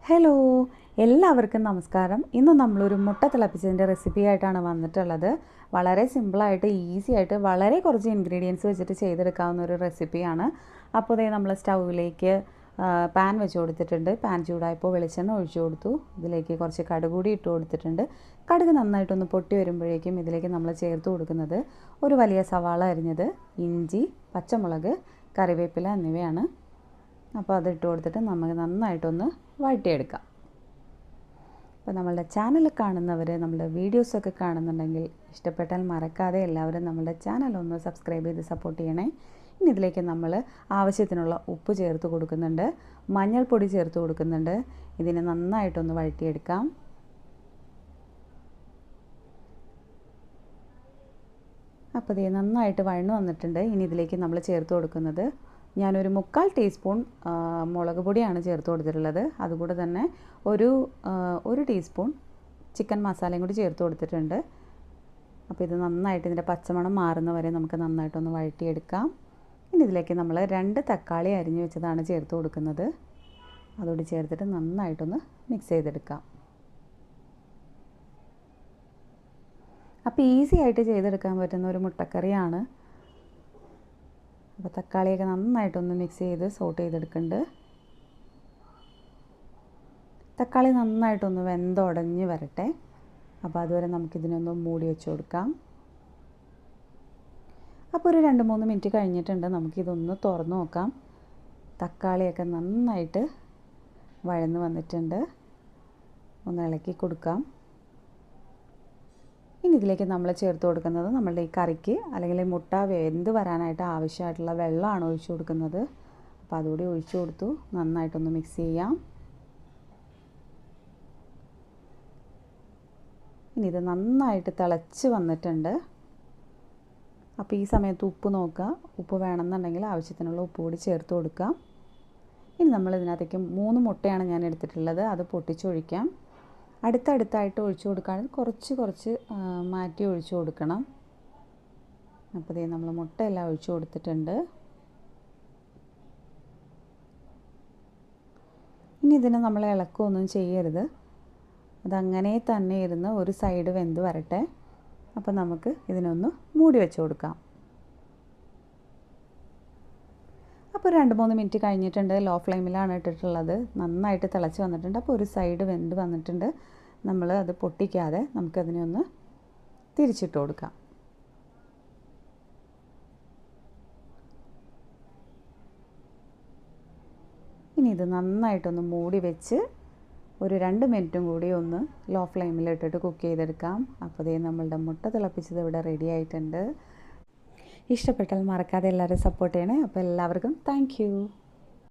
Hello, എല്ലാവർക്കും നമസ്കാരം. ഇന്ന് നമ്മളൊരു മുട്ട തിളപ്പിച്ചതിൻ്റെ റെസിപ്പി ആയിട്ടാണ് വന്നിട്ടുള്ളത്. വളരെ സിമ്പിളായിട്ട് ഈസി ആയിട്ട് വളരെ കുറച്ച് ഇൻഗ്രീഡിയൻസ് വെച്ചിട്ട് ചെയ്തെടുക്കാവുന്ന ഒരു റെസിപ്പിയാണ്. അപ്പോൾ ഇതേ നമ്മൾ സ്റ്റൗവിലേക്ക് പാൻ വെച്ച് കൊടുത്തിട്ടുണ്ട്. പാൻ ചൂടായപ്പോൾ വെളിച്ചെണ്ണ ഒഴിച്ചു കൊടുത്തു. ഇതിലേക്ക് കുറച്ച് കടുക് കൂടി ഇട്ട് കൊടുത്തിട്ടുണ്ട്. കടുക് നന്നായിട്ടൊന്ന് പൊട്ടി വരുമ്പോഴേക്കും ഇതിലേക്ക് നമ്മൾ ചേർത്ത് കൊടുക്കുന്നത് ഒരു വലിയ സവാള അരിഞ്ഞത്, ഇഞ്ചി, പച്ചമുളക്, കറിവേപ്പില എന്നിവയാണ്. അപ്പോൾ അതിട്ട് കൊടുത്തിട്ട് നമുക്ക് നന്നായിട്ടൊന്ന് വഴറ്റിയെടുക്കാം. അപ്പോൾ നമ്മളുടെ ചാനൽ കാണുന്നവർ നമ്മുടെ വീഡിയോസൊക്കെ കാണുന്നുണ്ടെങ്കിൽ ഇഷ്ടപ്പെട്ടാൽ മറക്കാതെ എല്ലാവരും നമ്മുടെ ചാനൽ ഒന്ന് സബ്സ്ക്രൈബ് ചെയ്ത് സപ്പോർട്ട് ചെയ്യണേ. ഇനി ഇതിലേക്ക് നമ്മൾ ആവശ്യത്തിനുള്ള ഉപ്പ് ചേർത്ത് കൊടുക്കുന്നുണ്ട്, മഞ്ഞൾപ്പൊടി ചേർത്ത് കൊടുക്കുന്നുണ്ട്. ഇതിനെ നന്നായിട്ടൊന്ന് വഴറ്റിയെടുക്കാം. അപ്പോൾ ഇത് നന്നായിട്ട് വഴന്നു വന്നിട്ടുണ്ട്. ഇനി ഇതിലേക്ക് നമ്മൾ ചേർത്ത് കൊടുക്കുന്നത് ഞാനൊരു 3/4 ടീസ്പൂൺ മുളക് പൊടിയാണ് ചേർത്ത് കൊടുത്തിട്ടുള്ളത്. അതുകൂടെ തന്നെ ഒരു ടീസ്പൂൺ ചിക്കൻ മസാലയും കൂടി ചേർത്ത് കൊടുത്തിട്ടുണ്ട്. അപ്പോൾ ഇത് നന്നായിട്ട് ഇതിൻ്റെ പച്ചമണം മാറുന്ന വരെ നമുക്ക് നന്നായിട്ടൊന്ന് വഴറ്റിയെടുക്കാം. ഇനി ഇതിലേക്ക് നമ്മൾ 2 തക്കാളി അരിഞ്ഞു വെച്ചതാണ് ചേർത്ത് കൊടുക്കുന്നത്. അതോട് ചേർത്തിട്ട് നന്നായിട്ടൊന്ന് മിക്സ് ചെയ്തെടുക്കാം. അപ്പോൾ ഈസി ആയിട്ട് ചെയ്തെടുക്കാൻ പറ്റുന്ന ഒരു മുട്ടക്കറിയാണ്. അപ്പോൾ തക്കാളിയൊക്കെ നന്നായിട്ടൊന്ന് മിക്സ് ചെയ്ത് സോട്ട് ചെയ്തെടുക്കുന്നുണ്ട്. തക്കാളി നന്നായിട്ടൊന്ന് വെന്തുടഞ്ഞ് വരട്ടെ. അപ്പോൾ അതുവരെ നമുക്കിതിനൊന്ന് മൂടി വെച്ച് കൊടുക്കാം. അപ്പോൾ ഒരു 2-3 മിനിറ്റ് കഴിഞ്ഞിട്ടുണ്ട്. നമുക്കിതൊന്ന് തുറന്ന് നോക്കാം. തക്കാളിയൊക്കെ നന്നായിട്ട് വഴന്ന് വന്നിട്ടുണ്ട്. ഒന്ന് ഇളക്കി കൊടുക്കാം. ഇനി ഇതിലേക്ക് നമ്മൾ ചേർത്ത് കൊടുക്കുന്നത് നമ്മളുടെ ഈ കറിക്ക് അല്ലെങ്കിൽ മുട്ട വെന്ത് വരാനായിട്ട് ആവശ്യമായിട്ടുള്ള വെള്ളമാണ് ഒഴിച്ചു കൊടുക്കുന്നത്. അപ്പോൾ അതുകൂടി ഒഴിച്ചു കൊടുത്തു. നന്നായിട്ടൊന്ന് മിക്സ് ചെയ്യാം. ഇനി ഇത് നന്നായിട്ട് തിളച്ച് വന്നിട്ടുണ്ട്. അപ്പോൾ ഈ സമയത്ത് ഉപ്പ് നോക്കുക. ഉപ്പ് വേണമെന്നുണ്ടെങ്കിൽ ആവശ്യത്തിനുള്ള ഉപ്പ് കൂടി ചേർത്ത് കൊടുക്കാം. ഇനി നമ്മൾ ഇതിനകത്തേക്ക് 3 മുട്ടയാണ് ഞാൻ എടുത്തിട്ടുള്ളത്. അത് പൊട്ടിച്ചൊഴിക്കാം. അടുത്തടുത്തായിട്ട് ഒഴിച്ചു കൊടുക്കുകയാണെങ്കിൽ കുറച്ച് മാറ്റി ഒഴിച്ചു കൊടുക്കണം. അപ്പോൾ ഇതേ നമ്മൾ മുട്ടയെല്ലാം ഒഴിച്ചു കൊടുത്തിട്ടുണ്ട്. ഇനി ഇതിനെ നമ്മൾ ഇളക്കുകയൊന്നും ചെയ്യരുത്. അതങ്ങനെ തന്നെ ഇരുന്ന് ഒരു സൈഡ് വെന്ത് വരട്ടെ. അപ്പോൾ നമുക്ക് ഇതിനൊന്ന് മൂടി വെച്ച് കൊടുക്കാം. അപ്പോൾ 2-3 മിനിറ്റ് കഴിഞ്ഞിട്ടുണ്ട്. ലോ ഫ്ലെയിമിലാണ് ഇട്ടിട്ടുള്ളത്. നന്നായിട്ട് തിളച്ച് വന്നിട്ടുണ്ട്. അപ്പോൾ ഒരു സൈഡ് വെന്ത് വന്നിട്ടുണ്ട്. നമ്മൾ അത് പൊട്ടിക്കാതെ നമുക്കതിനെ ഒന്ന് തിരിച്ചിട്ട് കൊടുക്കാം. ഇനി ഇത് നന്നായിട്ടൊന്ന് മൂടി വെച്ച് ഒരു 2 മിനിറ്റും കൂടി ഒന്ന് ലോ ഫ്ലെയിമിലിട്ടിട്ട് കുക്ക് ചെയ്തെടുക്കാം. അപ്പോൾ ഇതേ നമ്മളുടെ മുട്ട തിളപ്പിച്ചത് ഇവിടെ റെഡി ആയിട്ടുണ്ട്. ഇഷ്ടപ്പെട്ടാൽ മറക്കാതെ എല്ലാവരും സപ്പോർട്ട് ചെയ്യണേ. അപ്പോൾ എല്ലാവർക്കും താങ്ക് യു.